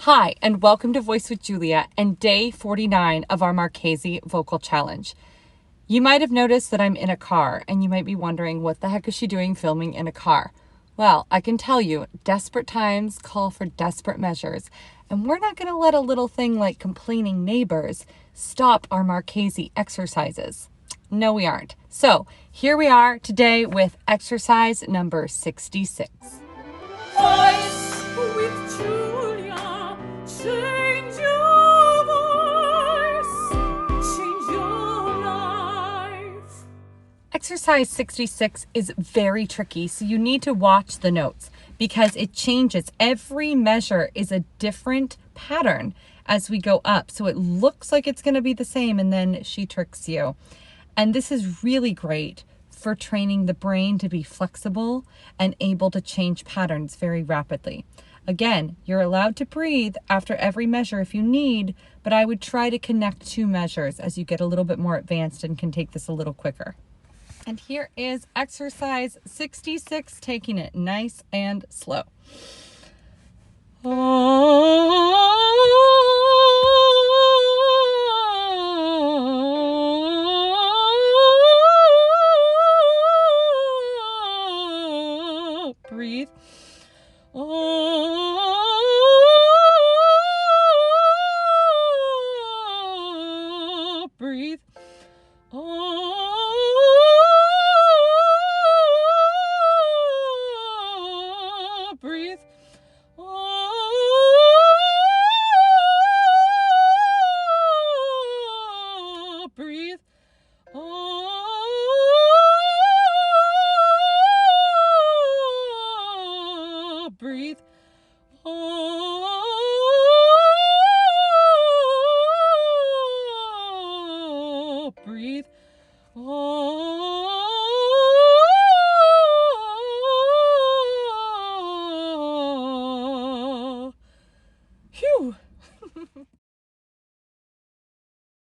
Hi, and welcome to Voice with Julia and day 49 of our Marchesi Vocal Challenge. You might have noticed that I'm in a car, and you might be wondering, what the heck is she doing filming in a car? Well, I can tell you, desperate times call for desperate measures, and we're not going to let a little thing like complaining neighbors stop our Marchesi exercises. No, we aren't. So here we are today with exercise number 66. Voice with Julia, change your voice, change your life. Exercise 66 is very tricky, so you need to watch the notes because it changes. Every measure is a different pattern as we go up. So it looks like it's going to be the same, and then she tricks you. And this is really great for training the brain to be flexible and able to change patterns very rapidly. Again, you're allowed to breathe after every measure if you need, but I would try to connect two measures as you get a little bit more advanced and can take this a little quicker. And here is exercise 66, taking it nice and slow. Breathe. Breathe. Breathe. Breathe. Breathe. Breathe.